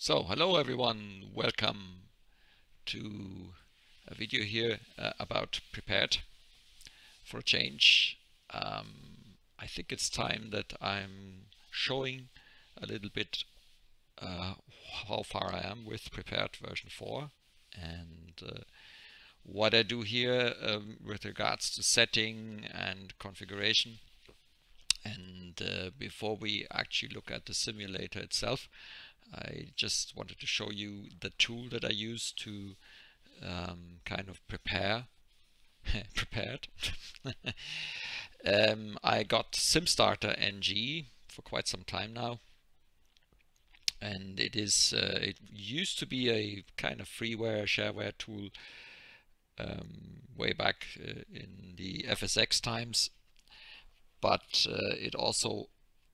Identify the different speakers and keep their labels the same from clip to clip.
Speaker 1: So, hello everyone, welcome to a video here about prepared for a change. I think it's time that I'm showing a little bit how far I am with prepared version 4 and what I do here with regards to setting and configuration. And before we actually look at the simulator itself, I just wanted to show you the tool that I use to kind of prepared. I got SimStarter NG for quite some time now, and it used to be a kind of freeware shareware tool way back in the FSX times, but it also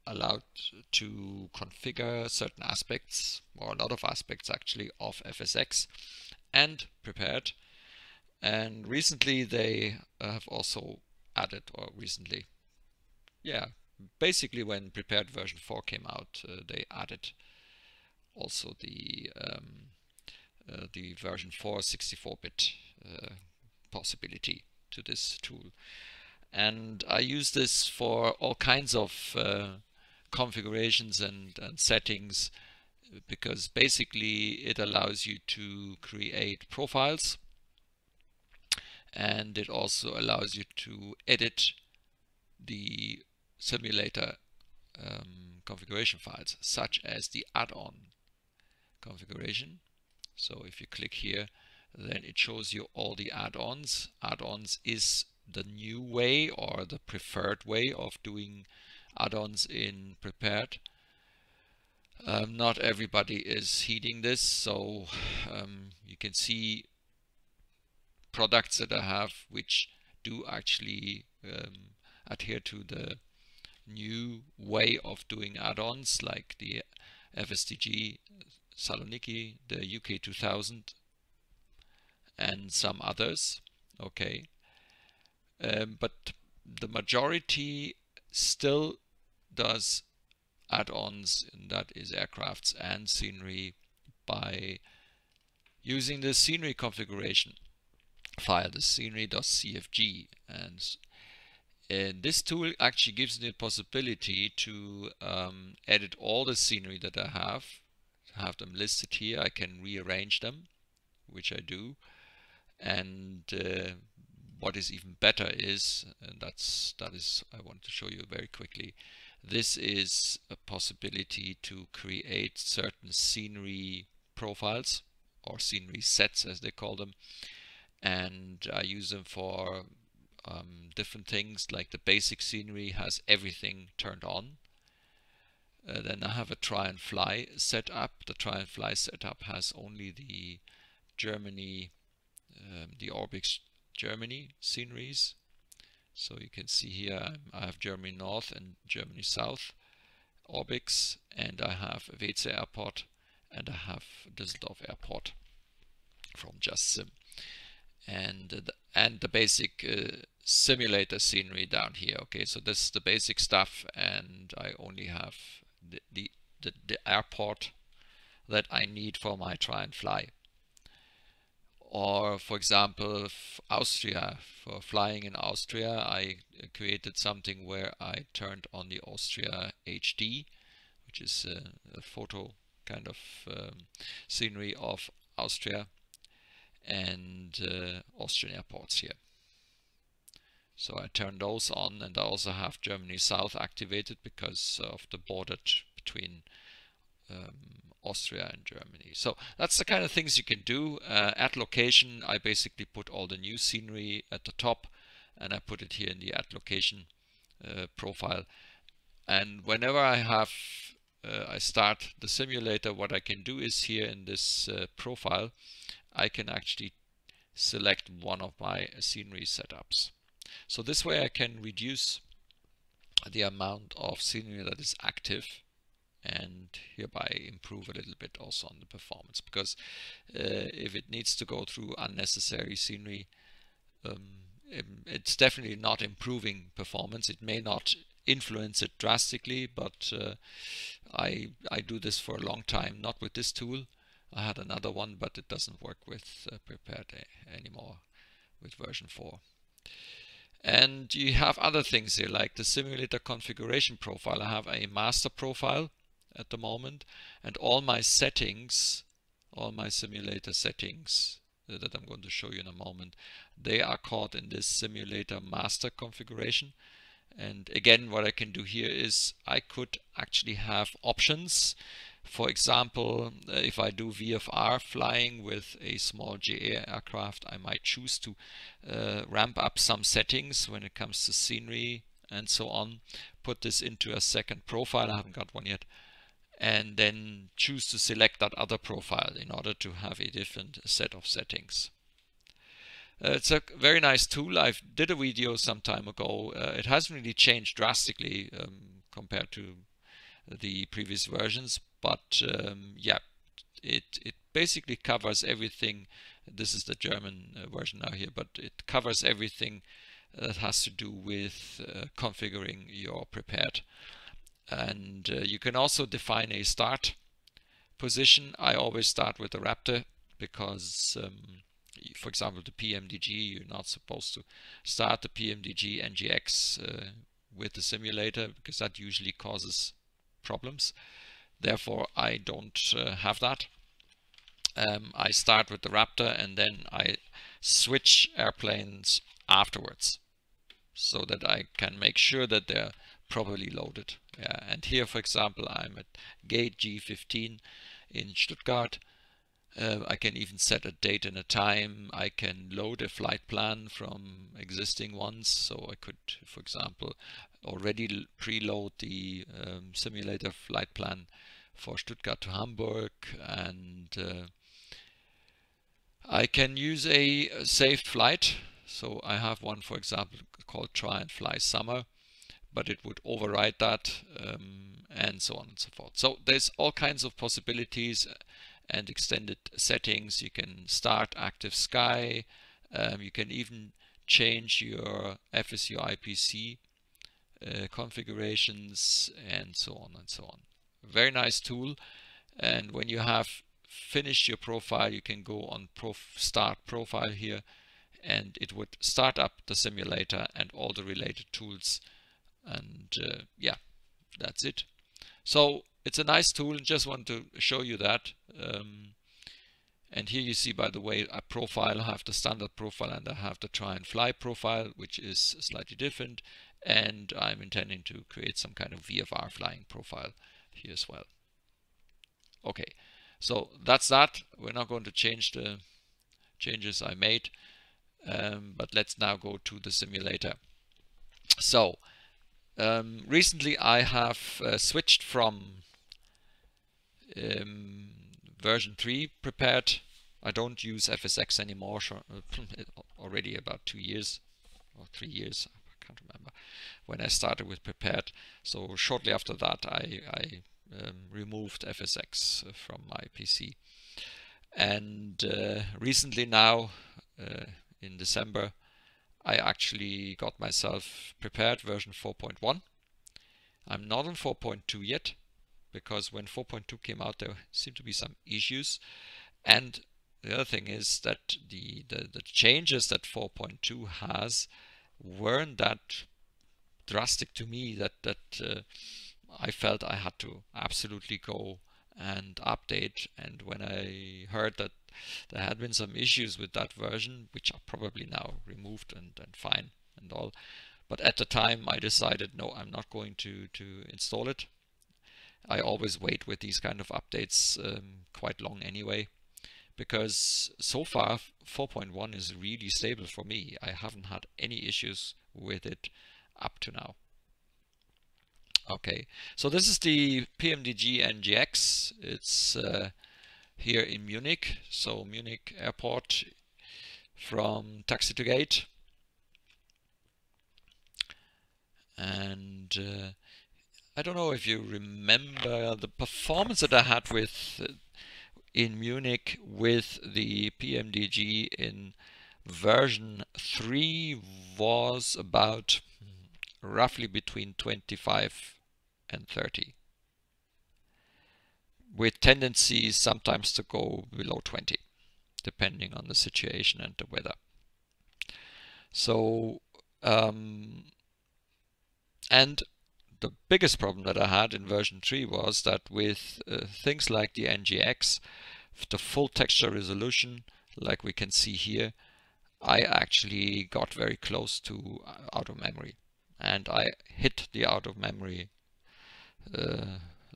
Speaker 1: allowed to configure certain aspects, or a lot of aspects actually, of FSX and prepared. And recently they have also added, or recently, yeah, basically when prepared version 4 came out, they added also the version 4 64-bit possibility to this tool. And I use this for all kinds of configurations and settings, because basically it allows you to create profiles, and it also allows you to edit the simulator configuration files, such as the add-on configuration. So if you click here, then it shows you all the add-ons. Add-ons is the new way, or the preferred way of doing add-ons in prepared. Not everybody is heeding this, so you can see products that I have which do actually adhere to the new way of doing add-ons, like the FSDG Saloniki, the UK 2000, and some others. Okay, but the majority still does add-ons, and that is aircrafts and scenery, by using the scenery configuration file, the scenery.cfg. And this tool actually gives me the possibility to edit all the scenery that I have them listed here. I can rearrange them, which I do. And what is even better is, and that is I want to show you very quickly, this is a possibility to create certain scenery profiles, or scenery sets as they call them, and I use them for different things. Like the basic scenery has everything turned on. Then I have a try and fly setup. The try and fly setup has only the Germany, the Orbix Germany sceneries. So you can see here I have Germany North and Germany South Orbix, and I have Weeze Airport, and I have Düsseldorf Airport from Just Sim, and the basic simulator scenery down here. Okay, so this is the basic stuff, and I only have the airport that I need for my try and fly. Or for example, Austria, for flying in Austria, I created something where I turned on the Austria HD, which is a photo kind of scenery of Austria and Austrian airports here. So I turned those on, and I also have Germany South activated because of the border between Austria and Germany. So that's the kind of things you can do. Add location, I basically put all the new scenery at the top, and I put it here in the add location profile. And whenever I start the simulator, what I can do is here in this profile, I can actually select one of my scenery setups. So this way I can reduce the amount of scenery that is active, and hereby improve a little bit also on the performance, because if it needs to go through unnecessary scenery, it's definitely not improving performance. It may not influence it drastically, but I do this for a long time, not with this tool. I had another one, but it doesn't work with Prepared anymore with version 4. And you have other things here, like the simulator configuration profile. I have a master profile at the moment, and all my settings, all my simulator settings that I'm going to show you in a moment, they are caught in this simulator master configuration. And again, what I can do here is I could actually have options. For example, if I do VFR flying with a small GA aircraft, I might choose to ramp up some settings when it comes to scenery and so on, put this into a second profile, I haven't got one yet, and then choose to select that other profile in order to have a different set of settings. It's a very nice tool. I did a video some time ago. It hasn't really changed drastically compared to the previous versions, but yeah, it basically covers everything. This is the German version now here, but it covers everything that has to do with configuring your Prepared. And you can also define a start position. I always start with the Raptor because for example, the PMDG, you're not supposed to start the PMDG NGX with the simulator because that usually causes problems. Therefore, I don't have that. I start with the Raptor and then I switch airplanes afterwards so that I can make sure that they're properly loaded. Yeah. And here, for example, I'm at gate G15 in Stuttgart. I can even set a date and a time. I can load a flight plan from existing ones. So I could, for example, already preload the simulator flight plan for Stuttgart to Hamburg, and I can use a saved flight. So I have one, for example, called Try and Fly Summer, but it would override that, and so on and so forth. So there's all kinds of possibilities and extended settings. You can start active sky. You can even change your FSU IPC configurations, and so on and so on. Very nice tool. And when you have finished your profile, you can go on start profile here, and it would start up the simulator and all the related tools. And yeah, that's it. So it's a nice tool, and just want to show you that. And here you see, by the way, a profile. I have the standard profile and I have the try and fly profile, which is slightly different. And I'm intending to create some kind of VFR flying profile here as well. Okay, so that's that. We're not going to change the changes I made, but let's now go to the simulator. So recently I have switched from version 3 Prepared. I don't use FSX anymore, already about 2 years or 3 years, I can't remember, when I started with Prepared. So shortly after that I removed FSX from my PC. And recently now, in December, I actually got myself Prepared version 4.1. I'm not on 4.2 yet, because when 4.2 came out, there seemed to be some issues. And the other thing is that the changes that 4.2 has weren't that drastic to me that I felt I had to absolutely go and update. And when I heard that there had been some issues with that version, which are probably now removed and fine and all, but at the time I decided, no, I'm not going to install it. I always wait with these kind of updates quite long anyway, because so far 4.1 is really stable for me. I haven't had any issues with it up to now. Okay, so this is the PMDG NGX. It's here in Munich, so Munich airport from taxi to gate. And I don't know if you remember the performance that I had with in Munich with the PMDG in version 3 was about roughly between 25 and 30, with tendencies sometimes to go below 20, depending on the situation and the weather. So, and the biggest problem that I had in version 3 was that with things like the NGX, the full texture resolution, like we can see here, I actually got very close to out of memory, and I hit the out of memory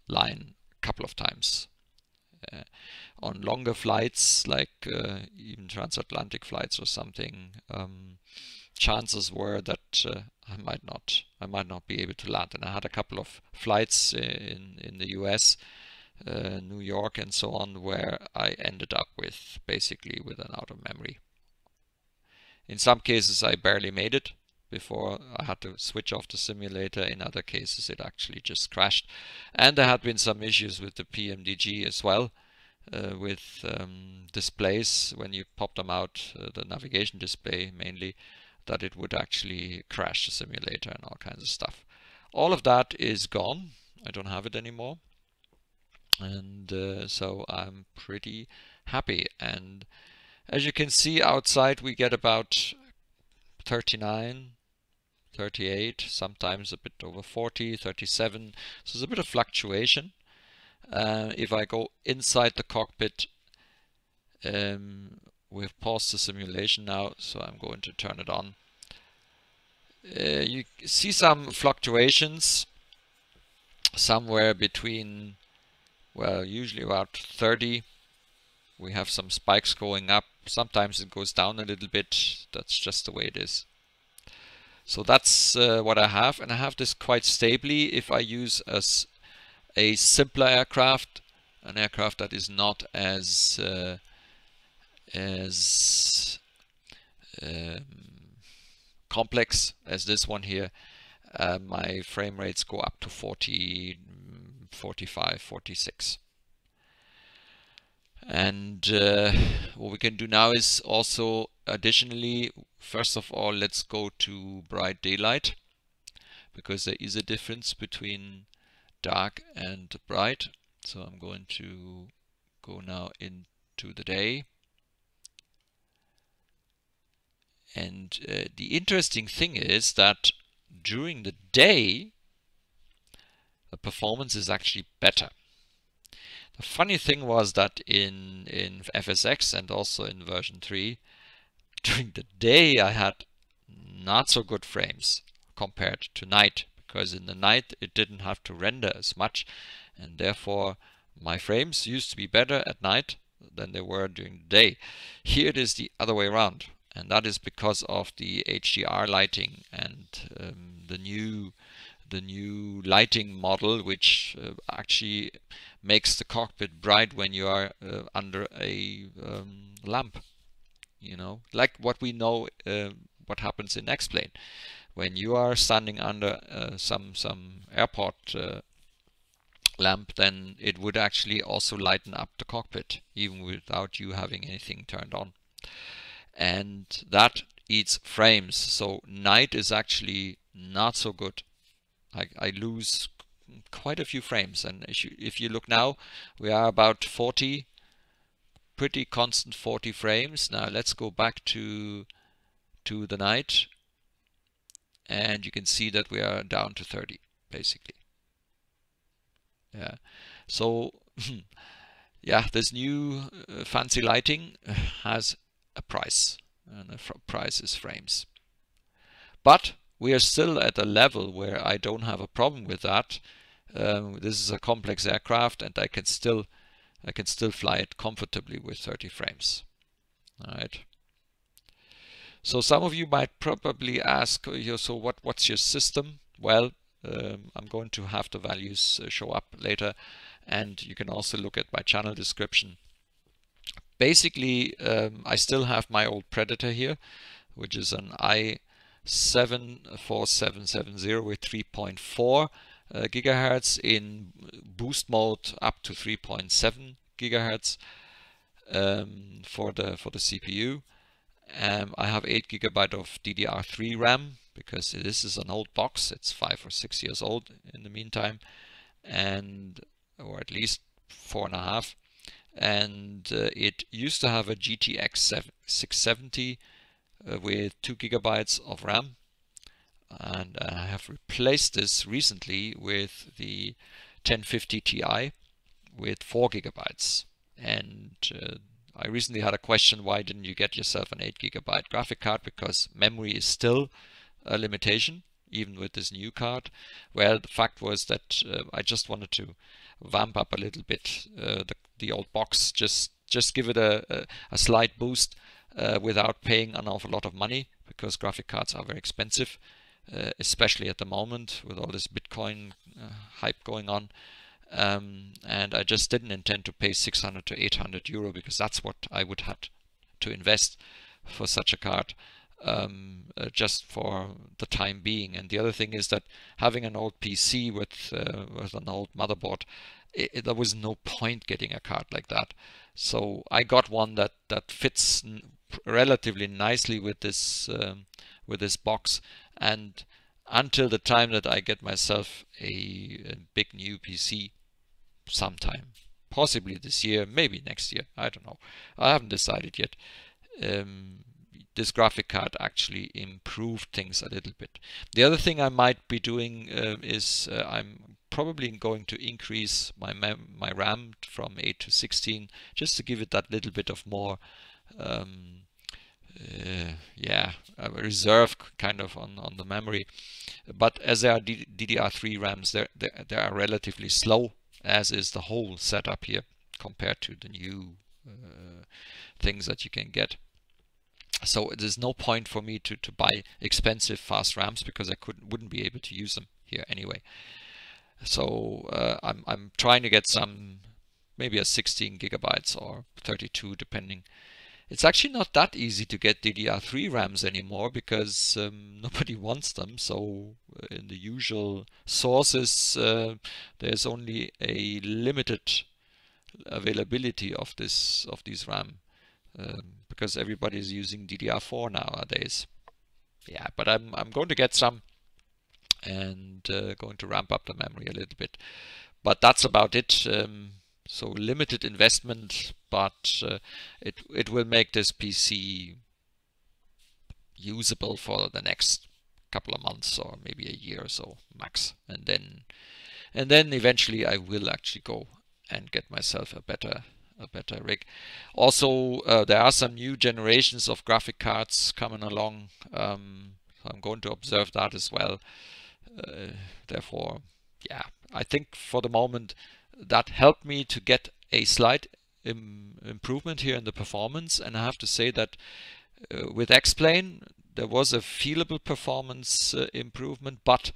Speaker 1: line a couple of times. On longer flights, like even transatlantic flights or something, chances were that I might not be able to land. And I had a couple of flights in the US, New York and so on, where I ended up with basically with an out of memory. In some cases I barely made it before I had to switch off the simulator. In other cases it actually just crashed. And there had been some issues with the PMDG as well, with displays when you pop them out, the navigation display mainly, that it would actually crash the simulator and all kinds of stuff. All of that is gone. I don't have it anymore, and so I'm pretty happy. And as you can see outside, we get about 39, 38, sometimes a bit over 40, 37. So there's a bit of fluctuation. If I go inside the cockpit, we've paused the simulation now, so I'm going to turn it on. You see some fluctuations somewhere between, well, usually about 30. We have some spikes going up. Sometimes it goes down a little bit. That's just the way it is. So that's what I have, and I have this quite stably. If I use a simpler aircraft, an aircraft that is not as complex as this one here, my frame rates go up to 40, 45, 46. And what we can do now is also additionally, first of all, let's go to bright daylight, because there is a difference between dark and bright. So I'm going to go now into the day. And the interesting thing is that during the day, the performance is actually better. The funny thing was that in FSX and also in version 3, during the day I had not so good frames compared to night, because in the night it didn't have to render as much, and therefore my frames used to be better at night than they were during the day. Here it is the other way around, and that is because of the HDR lighting and the new lighting model, which actually makes the cockpit bright when you are under a lamp. You know, like what we know, what happens in X-Plane. When you are standing under some airport lamp, then it would actually also lighten up the cockpit, even without you having anything turned on. And that eats frames. So night is actually not so good. I lose quite a few frames, and if you look now, we are about 40, pretty constant 40 frames. Now let's go back to the night, and you can see that we are down to 30 basically. Yeah, so yeah, this new fancy lighting has a price, and the price is frames. But we are still at a level where I don't have a problem with that. This is a complex aircraft, and I can still fly it comfortably with 30 frames. All right. So some of you might probably ask, so what's your system? Well, I'm going to have the values show up later, and you can also look at my channel description. Basically, I still have my old Predator here, which is an i7-4770 with 3.4 gigahertz in boost mode, up to 3.7 gigahertz for the CPU. I have 8 GB of DDR3 RAM, because this is an old box. It's 5 or 6 years old in the meantime, and or at least 4.5. And it used to have a GTX 670 with 2 GB of RAM, and I have replaced this recently with the 1050 Ti with 4 GB. And I recently had a question, why didn't you get yourself an 8 GB graphic card? Because memory is still a limitation, even with this new card. Well, the fact was that I just wanted to vamp up a little bit the old box, just give it a slight boost without paying an awful lot of money, because graphic cards are very expensive, especially at the moment with all this Bitcoin hype going on. And I just didn't intend to pay 600 to 800 euro, because that's what I would have to invest for such a card, just for the time being. And the other thing is that having an old PC with an old motherboard, there was no point getting a card like that. So I got one that fits relatively nicely with this box. And until the time that I get myself a big new PC sometime, possibly this year, maybe next year, I don't know, I haven't decided yet, this graphic card actually improved things a little bit. The other thing I might be doing is I'm probably going to increase my RAM from 8 to 16, just to give it that little bit of more a reserve kind of on the memory. But as they are DDR3 RAMs, they are relatively slow, as is the whole setup here compared to the new things that you can get. So there's no point for me to buy expensive fast RAMs, because I wouldn't be able to use them here anyway. So I'm trying to get some, maybe a 16 GB or 32, depending. It's actually not that easy to get DDR3 RAMs anymore, because nobody wants them. So in the usual sources, there's only a limited availability of these RAM, because everybody's using DDR4 nowadays. Yeah, but I'm going to get some, and going to ramp up the memory a little bit. But that's about it. So limited investment, but it will make this PC usable for the next couple of months, or maybe a year or so max. And then eventually I will actually go and get myself a better rig. Also, there are some new generations of graphic cards coming along, so I'm going to observe that as well. Therefore, yeah, I think for the moment that helped me to get a slight improvement here in the performance. And I have to say that with X-Plane there was a feelable performance improvement, but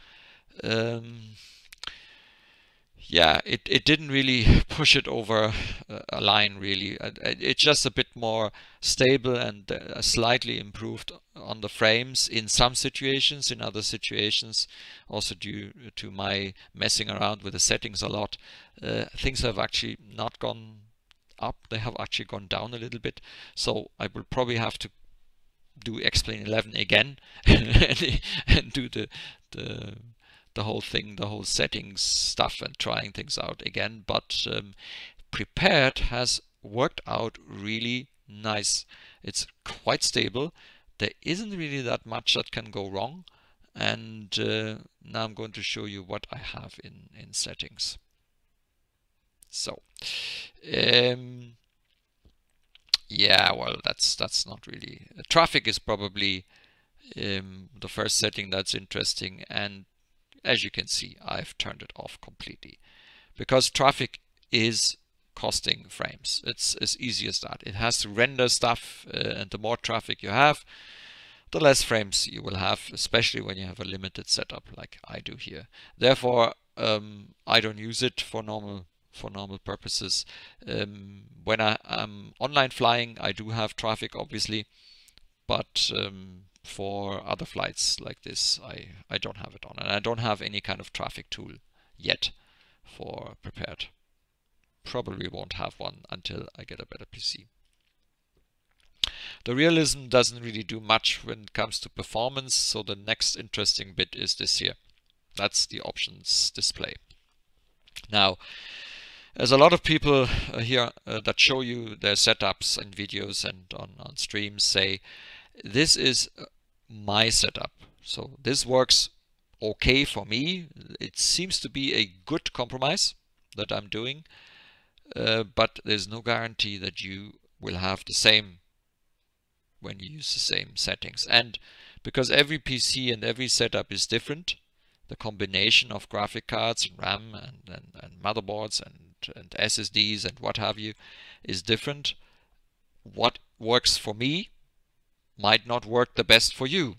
Speaker 1: yeah, it didn't really push it over a line really. It's just a bit more stable and slightly improved on the frames in some situations. In other situations, also due to my messing around with the settings a lot, things have actually not gone up, they have actually gone down a little bit. So I will probably have to do X-Plane 11 again and do the whole thing, the whole settings stuff, and trying things out again. But Prepared has worked out really nice. It's quite stable. There isn't really that much that can go wrong. And now I'm going to show you what I have in settings. So yeah, well, that's not really. Traffic is probably the first setting that's interesting, and as you can see, I've turned it off completely, because traffic is costing frames. It's as easy as that. It has to render stuff, and the more traffic you have, the less frames you will have, especially when you have a limited setup like I do here. Therefore, I don't use it for normal purposes. When I'm online flying, I do have traffic, obviously, but for other flights like this, I don't have it on, and I don't have any kind of traffic tool yet for Prepared. Probably won't have one until I get a better PC. The realism doesn't really do much when it comes to performance, so the next interesting bit is this here. That's the options display. Now, there's a lot of people here that show you their setups and videos and on streams say, this is my setup. So this works okay for me. It seems to be a good compromise that I'm doing, but there's no guarantee that you will have the same when you use the same settings. And because every PC and every setup is different, the combination of graphic cards and RAM and motherboards and SSDs and what have you is different. What works for me might not work the best for you.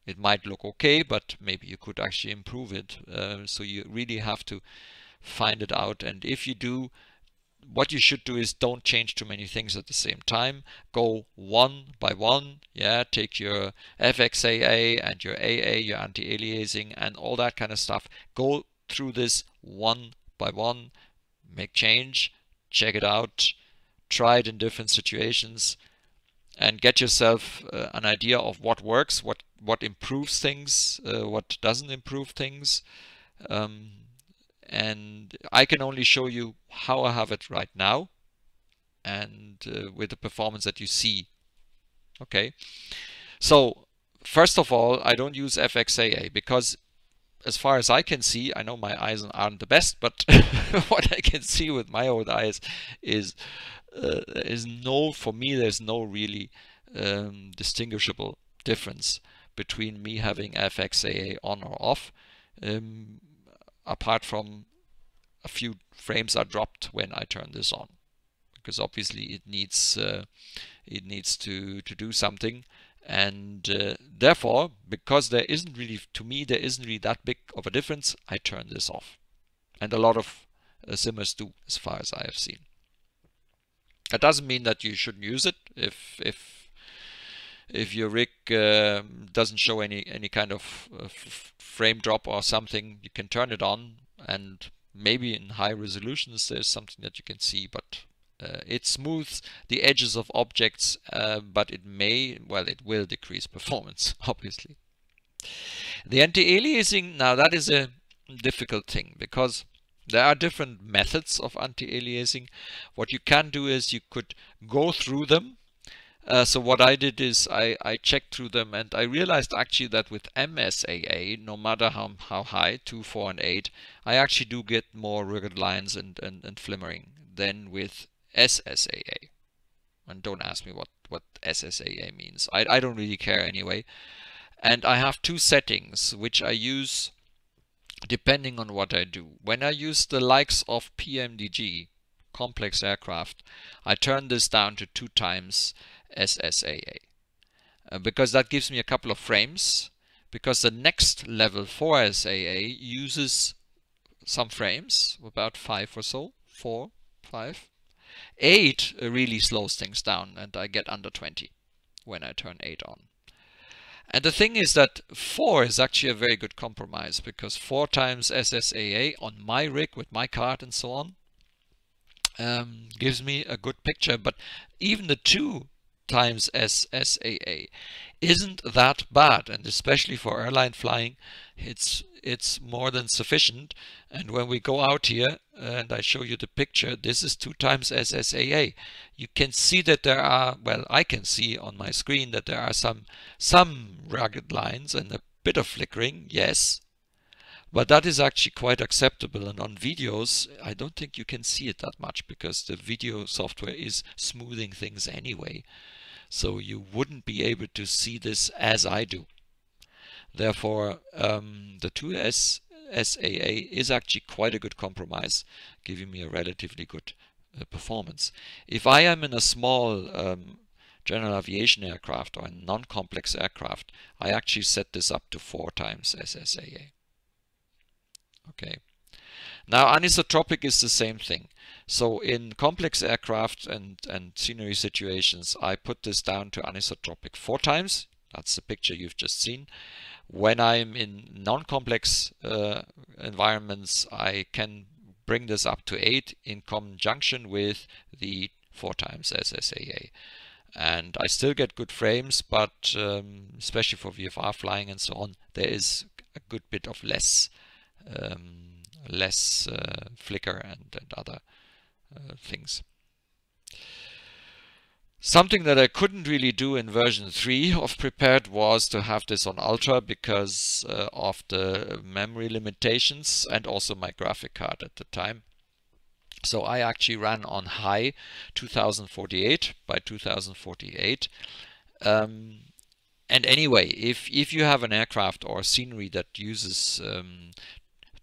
Speaker 1: It might look okay, but maybe you could actually improve it. So you really have to find it out. And if you do, what you should do is don't change too many things at the same time. Go one by one. Yeah, take your FXAA and your AA, your anti-aliasing and all that kind of stuff. Go through this one by one. Make change, check it out, try it in different situations, and get yourself an idea of what works, what improves things, what doesn't improve things. And I can only show you how I have it right now and with the performance that you see. Okay, so first of all, I don't use FXAA because as far as I can see, I know my eyes aren't the best, but what I can see with my old eyes is for me, there's no really distinguishable difference between me having FXAA on or off, apart from a few frames are dropped when I turn this on, because obviously it needs to do something. And therefore, because there isn't really, to me, there isn't really that big of a difference, I turn this off. And a lot of simmers do, as far as I have seen. That doesn't mean that you shouldn't use it. If your rig doesn't show any kind of frame drop or something, you can turn it on, and maybe in high resolutions there's something that you can see, but it smooths the edges of objects, but it will decrease performance, obviously. The anti-aliasing, now that is a difficult thing, because there are different methods of anti-aliasing. What you can do is you could go through them. So what I did is I checked through them, and I realized actually that with MSAA, no matter how high, 2, 4, and 8, I actually do get more rugged lines and flimmering than with SSAA. And don't ask me what SSAA means. I don't really care anyway. And I have two settings which I use depending on what I do. When I use the likes of PMDG, complex aircraft, I turn this down to 2 times SSAA, because that gives me a couple of frames, because the next level 4 SAA uses some frames, about 5 or so, 4, 5. 8 really slows things down, and I get under 20 when I turn 8 on. And the thing is that 4 is actually a very good compromise, because 4 times SSAA on my rig with my card and so on gives me a good picture. But even the 2 times SSAA isn't that bad, and especially for airline flying, it's more than sufficient. And when we go out here and I show you the picture, this is 2 times SSAA. You can see that there are, well, I can see on my screen that there are some rugged lines and a bit of flickering, yes, but that is actually quite acceptable. And on videos, I don't think you can see it that much, because the video software is smoothing things anyway. So you wouldn't be able to see this as I do. Therefore, the 2S SAA is actually quite a good compromise, giving me a relatively good performance. If I am in a small general aviation aircraft or a non-complex aircraft, I actually set this up to 4 times SSAA. Okay. Now anisotropic is the same thing. So in complex aircraft and scenery situations, I put this down to anisotropic 4 times. That's the picture you've just seen. When I'm in non-complex environments, I can bring this up to 8 in conjunction with the 4 times SSAA. and I still get good frames, but especially for VFR flying and so on, there is a good bit of less flicker and other things. Something that I couldn't really do in version 3 of Prepared was to have this on Ultra because of the memory limitations and also my graphic card at the time. So I actually ran on high 2048 by 2048. And anyway, if you have an aircraft or scenery that uses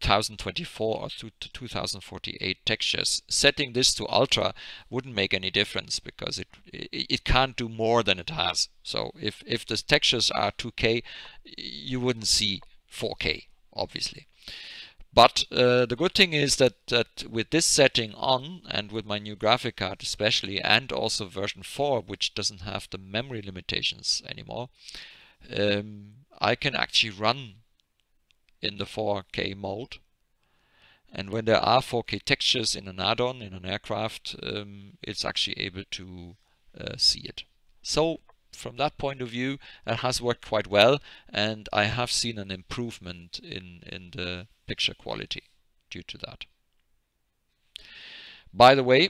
Speaker 1: 1024 or 2048 textures, setting this to ultra wouldn't make any difference because it can't do more than it has. So if the textures are 2K, you wouldn't see 4K, obviously. But the good thing is that with this setting on, and with my new graphic card especially, and also version 4, which doesn't have the memory limitations anymore, I can actually run in the 4K mode. And when there are 4K textures in an add-on, in an aircraft, it's actually able to see it. So from that point of view, it has worked quite well, and I have seen an improvement in the picture quality due to that. By the way,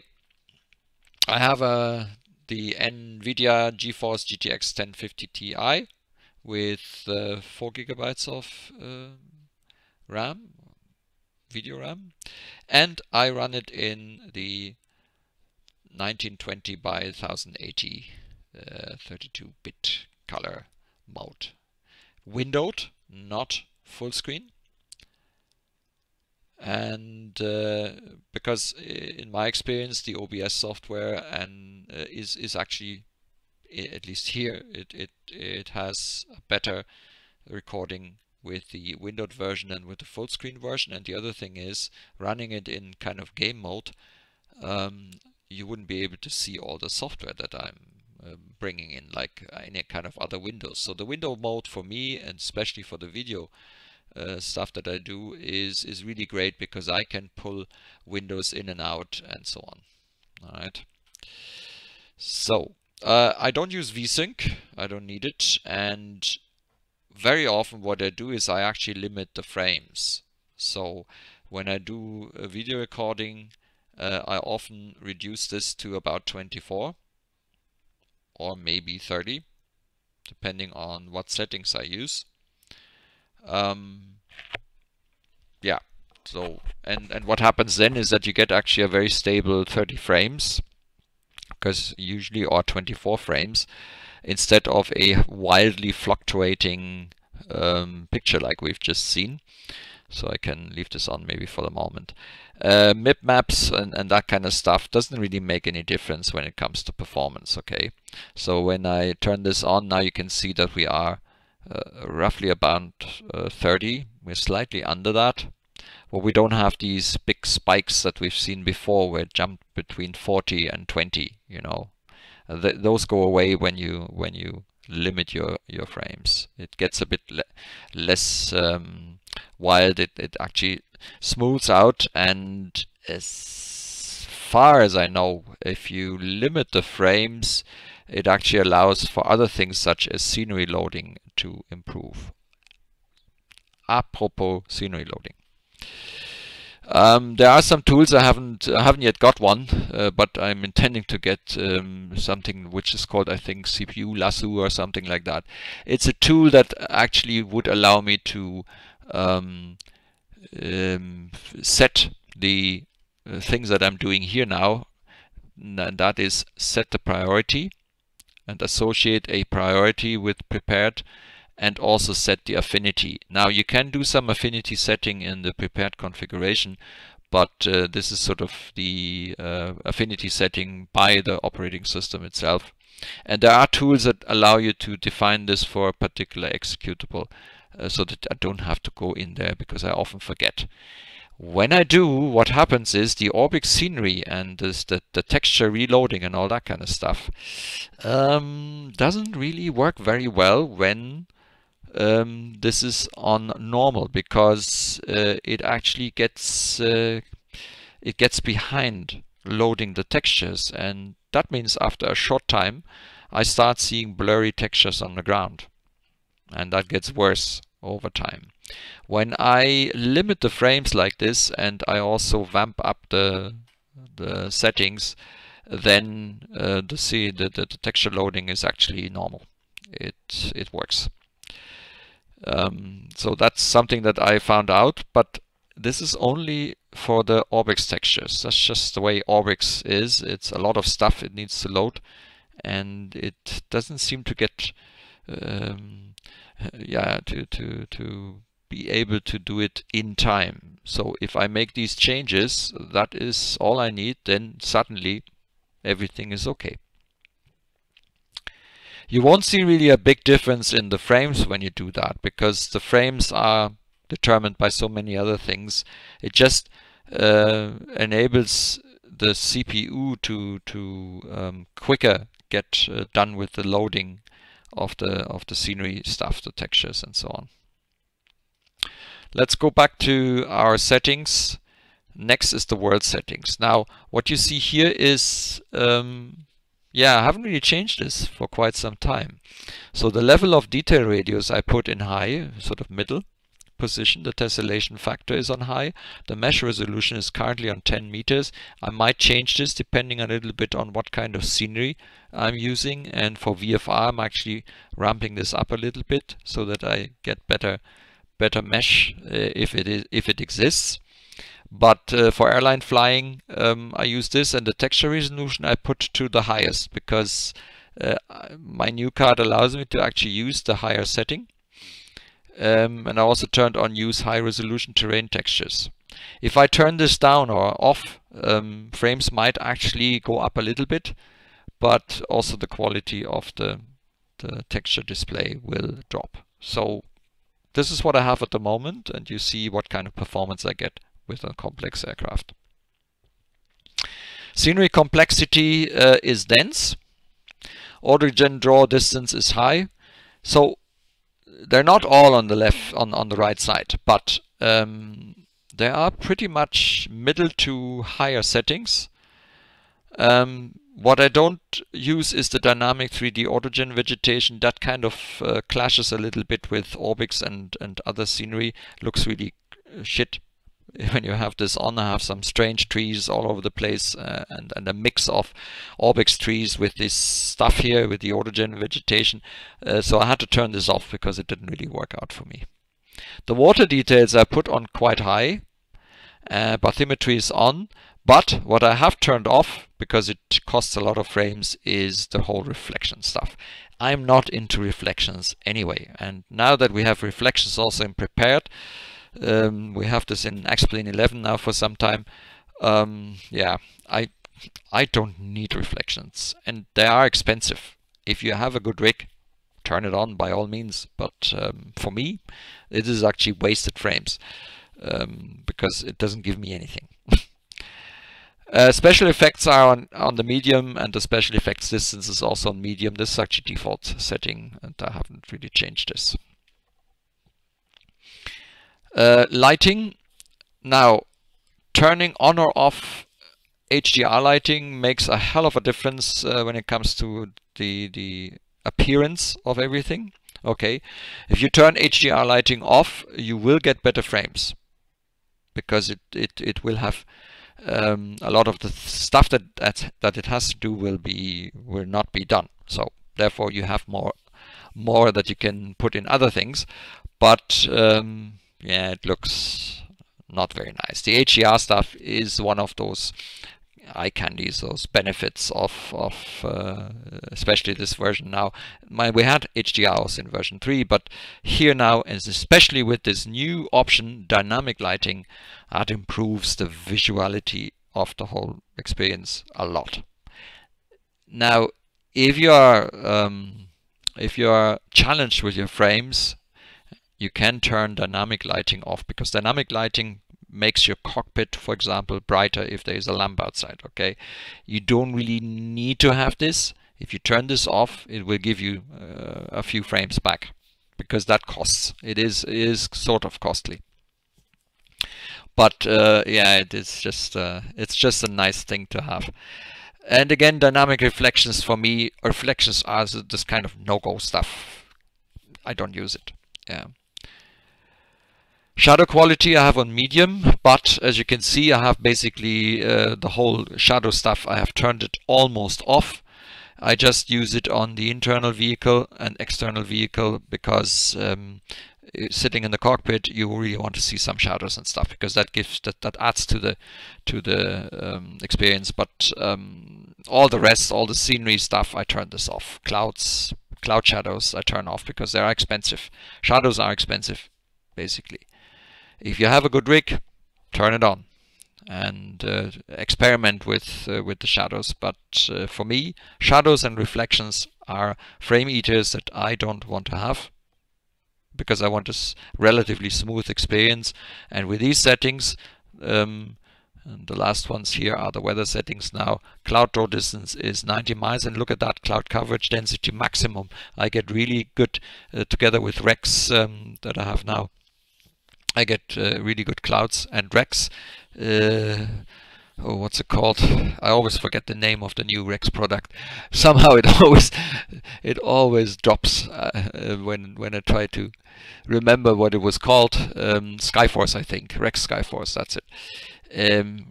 Speaker 1: I have the NVIDIA GeForce GTX 1050 Ti with 4 GB of RAM, video RAM, and I run it in the 1920 by 1080 32-bit color mode. Windowed, not full screen. And because in my experience the OBS software is actually, at least here, it has a better recording with the windowed version and with the full screen version. And the other thing is, running it in kind of game mode, you wouldn't be able to see all the software that I'm bringing in, like any kind of other windows. So the window mode for me, and especially for the video stuff that I do, is really great because I can pull windows in and out and so on. All right. So I don't use VSync. I don't need it. And very often what I do is I actually limit the frames. So when I do a video recording, I often reduce this to about 24 or maybe 30, depending on what settings I use. Yeah, so and what happens then is that you get actually a very stable 30 frames, because usually, or 24 frames, instead of a wildly fluctuating picture like we've just seen. So I can leave this on maybe for the moment. MIP maps and that kind of stuff doesn't really make any difference when it comes to performance. Okay, so when I turn this on now, you can see that we are roughly about 30. We're slightly under that. Well, we don't have these big spikes that we've seen before, where it jumped between 40 and 20. You know, those go away when you limit your frames. It gets a bit less wild. It actually smooths out, and as far as I know, if you limit the frames, it actually allows for other things such as scenery loading to improve. Apropos scenery loading, there are some tools. I haven't yet got one, but I'm intending to get something which is called, I think, CPU Lasso or something like that. It's a tool that actually would allow me to set the things that I'm doing here now, and that is set the priority and associate a priority with prepared, and also set the affinity. Now you can do some affinity setting in the prepared configuration, but this is sort of the affinity setting by the operating system itself. And there are tools that allow you to define this for a particular executable, so that I don't have to go in there, because I often forget. When I do, what happens is the Orbix scenery and the texture reloading and all that kind of stuff doesn't really work very well when this is on normal, because it actually gets behind loading the textures, and that means after a short time I start seeing blurry textures on the ground, and that gets worse over time. When I limit the frames like this and I also vamp up the settings, then the texture loading is actually normal. It works. So that's something that I found out, but this is only for the Orbx textures. That's just the way Orbx is. It's a lot of stuff it needs to load, and it doesn't seem to get to be able to do it in time. So if I make these changes, that is all I need, then suddenly everything is okay. You won't see really a big difference in the frames when you do that, because the frames are determined by so many other things. It just enables the CPU to quicker get done with the loading of the scenery stuff, the textures and so on. Let's go back to our settings. Next is the world settings. Now what you see here is I haven't really changed this for quite some time. So the level of detail radius I put in high, sort of middle position. The tessellation factor is on high. The mesh resolution is currently on 10 meters. I might change this depending a little bit on what kind of scenery I'm using. And for VFR, I'm actually ramping this up a little bit so that I get better mesh if it exists. But for airline flying, I use this, and the texture resolution I put to the highest because my new card allows me to actually use the higher setting. And I also turned on use high resolution terrain textures. If I turn this down or off, frames might actually go up a little bit, but also the quality of the texture display will drop. So this is what I have at the moment, and you see what kind of performance I get with a complex aircraft. Scenery complexity is dense. Origin draw distance is high. So they're not all on the left, on the right side, but they are pretty much middle to higher settings. What I don't use is the dynamic 3D autogen vegetation. That kind of clashes a little bit with Orbx and other scenery. Looks really shit when you have this on. I have some strange trees all over the place and a mix of Orbx trees with this stuff here with the autogen vegetation. So I had to turn this off because it didn't really work out for me. The water details I put on quite high. Bathymetry is on. But what I have turned off, because it costs a lot of frames, is the whole reflection stuff. I'm not into reflections anyway. And now that we have reflections also in prepared, we have this in X-Plane 11 now for some time. I don't need reflections, and they are expensive. If you have a good rig, turn it on by all means. But for me, it is actually wasted frames because it doesn't give me anything. Special effects are on the medium, and the special effects distance is also on medium. This is actually default setting, and I haven't really changed this. Lighting. Now, turning on or off HDR lighting makes a hell of a difference when it comes to the appearance of everything. Okay, if you turn HDR lighting off, you will get better frames because it will have a lot of the stuff that it has to do will not be done. So therefore you have more that you can put in other things, but yeah, it looks not very nice. The HDR stuff is one of those eye candies, those benefits of especially this version now. We had HDRs in version 3, but here now, and especially with this new option, dynamic lighting, that improves the visuality of the whole experience a lot. Now, if you are challenged with your frames, you can turn dynamic lighting off, because dynamic lighting makes your cockpit, for example, brighter if there is a lamp outside. Okay, you don't really need to have this. If you turn this off, it will give you a few frames back, because that costs. It is sort of costly. But yeah, it's just a nice thing to have. And again, dynamic reflections for me, reflections are this kind of no-go stuff. I don't use it. Yeah. Shadow quality I have on medium, but as you can see, I have basically the whole shadow stuff, I have turned it almost off. I just use it on the internal vehicle and external vehicle because sitting in the cockpit, you really want to see some shadows and stuff, because that gives that adds to the experience. But all the rest, all the scenery stuff, I turn this off. Cloud shadows I turn off because they are expensive. Shadows are expensive, basically. If you have a good rig, turn it on and experiment with the shadows. But for me, shadows and reflections are frame eaters that I don't want to have, because I want a relatively smooth experience. And with these settings, and the last ones here are the weather settings now. Cloud draw distance is 90 miles, and look at that, cloud coverage density maximum. I get really good, together with Rex that I have now, I get really good clouds. And Rex, oh, what's it called? I always forget the name of the new Rex product. Somehow it always drops when I try to remember what it was called. Skyforce, I think. Rex Skyforce, that's it.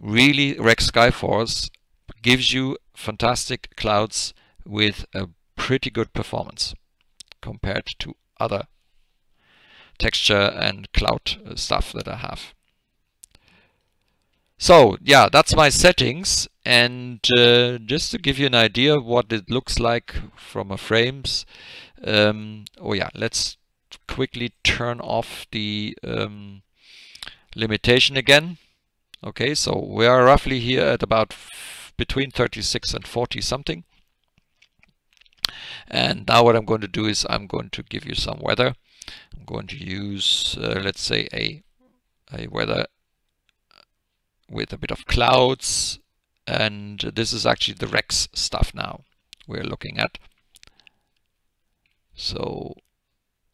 Speaker 1: Really, Rex Skyforce gives you fantastic clouds with a pretty good performance compared to other texture and cloud stuff that I have. So yeah, that's my settings, and just to give you an idea of what it looks like from a frames. Oh yeah, let's quickly turn off the limitation again. Okay, so we are roughly here at about between 36 and 40 something. And now what I'm going to do is I'm going to give you some weather. I'm going to use, let's say, a weather with a bit of clouds, and this is actually the Rex stuff now we're looking at. So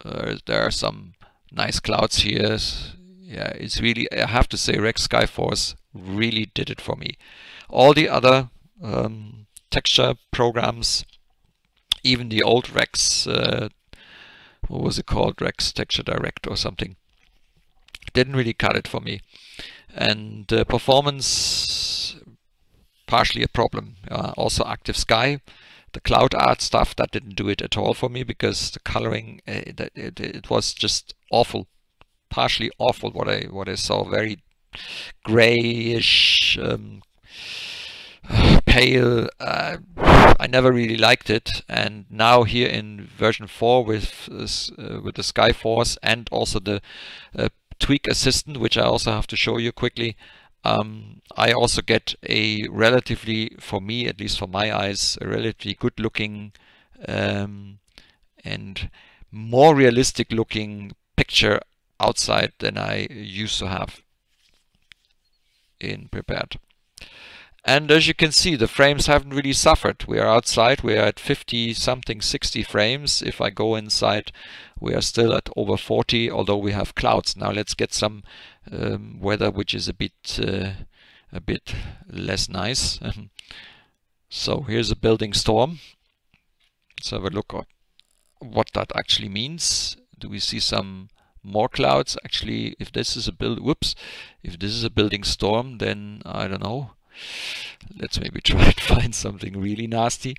Speaker 1: there are some nice clouds here. Yeah, it's really, I have to say, Rex Skyforce really did it for me. All the other texture programs, even the old Rex, what was it called, Rex Texture Direct or something, didn't really cut it for me. And performance, partially a problem. Also Active Sky, the cloud art stuff, that didn't do it at all for me, because the coloring, it was just awful, partially awful. What I saw, very grayish, pale. I never really liked it. And now here in version 4 with the Skyforce and also the tweak assistant, which I also have to show you quickly, I also get a relatively, for me, at least for my eyes, a relatively good looking and more realistic looking picture outside than I used to have in prepared. And as you can see, the frames haven't really suffered. We are outside, we are at 50 something, 60 frames. If I go inside, we are still at over 40, although we have clouds. Now let's get some weather which is a bit less nice. So here's a building storm. Let's have a look at what that actually means. Do we see some more clouds? Actually, if this is a if this is a building storm, then I don't know. Let's maybe try to find something really nasty.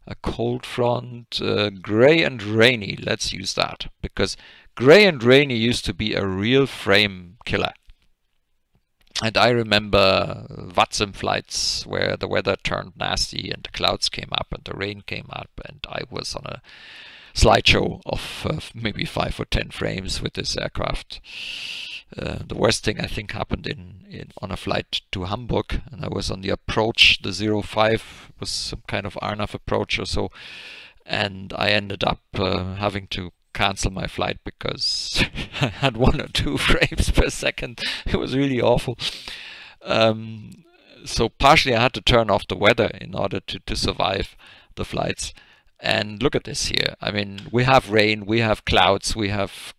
Speaker 1: A cold front, gray and rainy. Let's use that, because gray and rainy used to be a real frame killer. And I remember VATSIM flights where the weather turned nasty and the clouds came up and the rain came up, and I was on a slideshow of maybe 5 or 10 frames with this aircraft. The worst thing I think happened on a flight to Hamburg, and I was on the approach, the 05 was some kind of RNAV approach or so, and I ended up having to cancel my flight because I had 1 or 2 frames per second. It was really awful. So partially I had to turn off the weather in order to survive the flights. And look at this here. I mean, we have rain, we have clouds, we have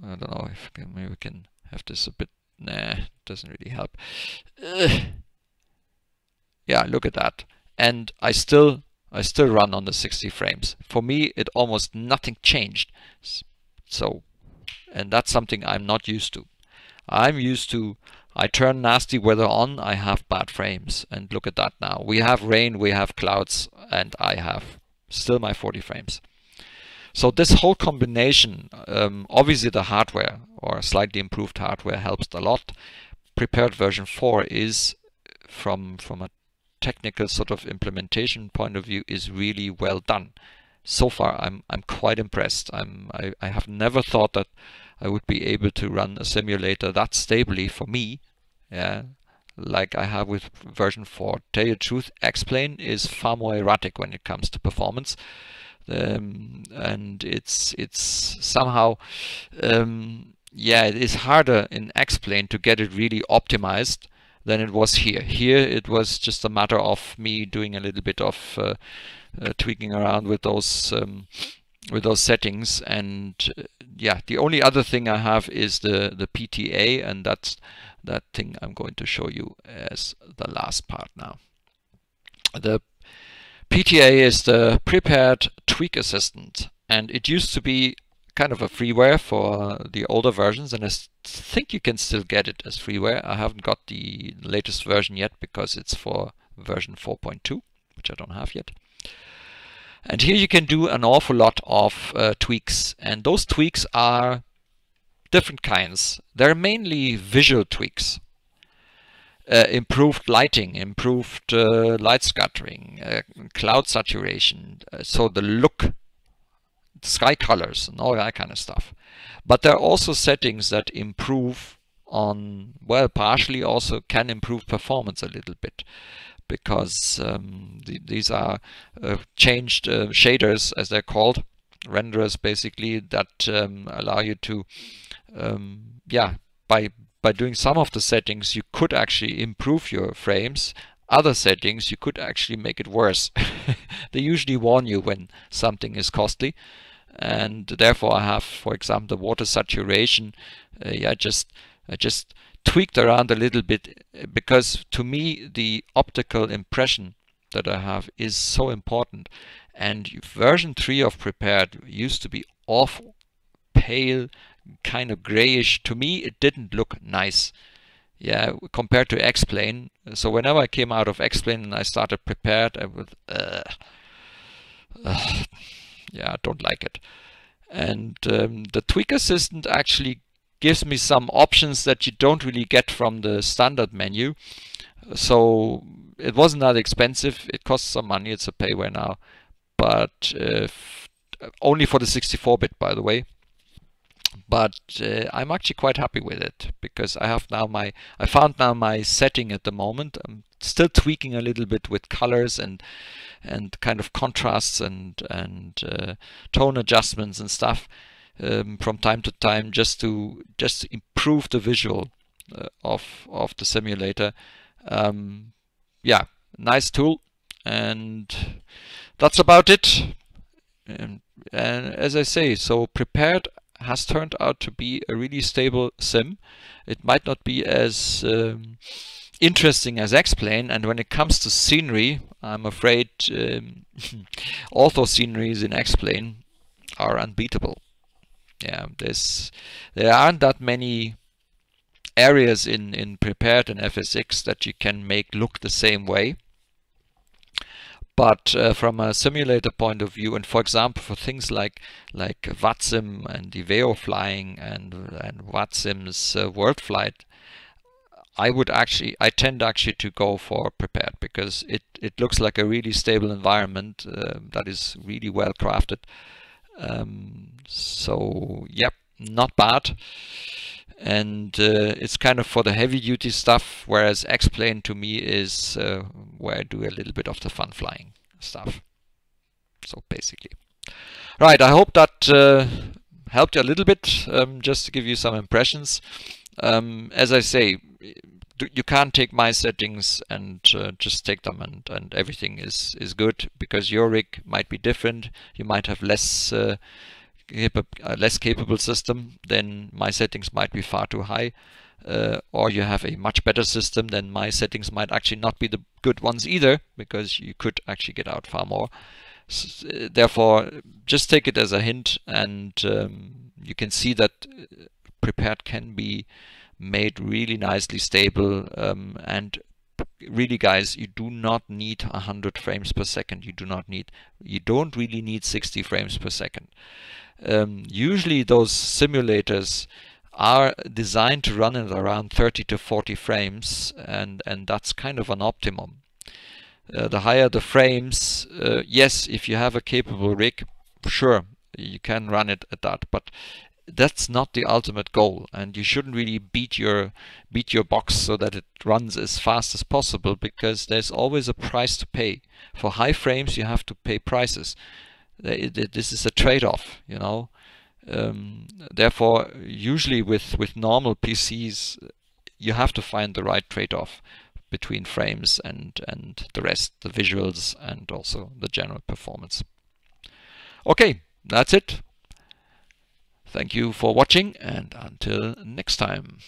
Speaker 1: I don't know if maybe we can have this a bit. Nah, it doesn't really help. Yeah, look at that. And I still run on the 60 frames. For me, it almost nothing changed. So, and that's something I'm not used to. I'm used to, I turn nasty weather on, I have bad frames. And look at that now. We have rain, we have clouds, and I have still my 40 frames. So this whole combination, obviously the hardware or slightly improved hardware helps a lot. Prepared version 4 is, from a technical sort of implementation point of view, is really well done. So far I'm quite impressed. I have never thought that I would be able to run a simulator that stably for me, yeah, like I have with version 4. Tell you the truth, X-Plane is far more erratic when it comes to performance. And it's somehow yeah, it is harder in X-Plane to get it really optimized than it was here. Here it was just a matter of me doing a little bit of tweaking around with those settings, and yeah, the only other thing I have is the P.T.A, and that's that thing I'm going to show you as the last part now. The P.T.A is the Prepared Tweak Assistant, and it used to be kind of a freeware for the older versions, and I think you can still get it as freeware. I haven't got the latest version yet because it's for version 4.2, which I don't have yet. And here you can do an awful lot of tweaks, and those tweaks are different kinds. They're mainly visual tweaks. Improved lighting, improved light scattering, cloud saturation, so the look, sky colors, and all that kind of stuff. But there are also settings that improve on, well, partially also can improve performance a little bit, because these are changed shaders, as they're called, renderers basically, that allow you to, yeah, by doing some of the settings you could actually improve your frames. Other settings you could actually make it worse. They usually warn you when something is costly, and therefore I have, for example, the water saturation. I just tweaked around a little bit, because to me the optical impression that I have is so important. And version 3 of Prepared used to be awful, pale, kind of grayish. To me it didn't look nice, yeah, compared to X-Plane. So whenever I came out of X-Plane and I started Prepared, I would yeah, I don't like it. And the Tweak Assistant actually gives me some options that you don't really get from the standard menu. So it wasn't that expensive. It costs some money. It's a payware now, but only for the 64-bit, by the way. But I'm actually quite happy with it, because I have now I found now my setting at the moment. I'm still tweaking a little bit with colors and kind of contrasts and tone adjustments and stuff from time to time, just to improve the visual of the simulator. Yeah, nice tool, and that's about it. And as I say, so Prepared has turned out to be a really stable sim. It might not be as interesting as X-Plane, and when it comes to scenery, I'm afraid ortho sceneries in X-Plane are unbeatable. Yeah, there aren't that many areas in Prepared and FSX that you can make look the same way. But from a simulator point of view, and for example for things like VATSIM and Iveo flying and VATSIM's World Flight, I tend actually to go for Prepared, because it looks like a really stable environment that is really well crafted. So yep, not bad. And it's kind of for the heavy duty stuff, whereas X-Plane to me is where I do a little bit of the fun flying stuff. So basically, right, I hope that helped you a little bit, just to give you some impressions. As I say, you can't take my settings and just take them and everything is good, because your rig might be different. You might have less capable system, then my settings might be far too high. or you have a much better system, then my settings might actually not be the good ones either, because you could actually get out far more. Therefore, just take it as a hint, and you can see that prepared can be made really nicely stable, and really, guys, you do not need 100 frames per second. You don't really need 60 frames per second. Usually those simulators are designed to run at around 30 to 40 frames, and that's kind of an optimum. The higher the frames, yes, if you have a capable rig, sure, you can run it at that, but that's not the ultimate goal, and you shouldn't really beat your box so that it runs as fast as possible, because there's always a price to pay. For high frames, you have to pay prices. This is a trade-off, you know. Therefore, usually with normal PCs, you have to find the right trade-off between frames and the rest, the visuals and also the general performance. Okay, that's it. Thank you for watching, and until next time.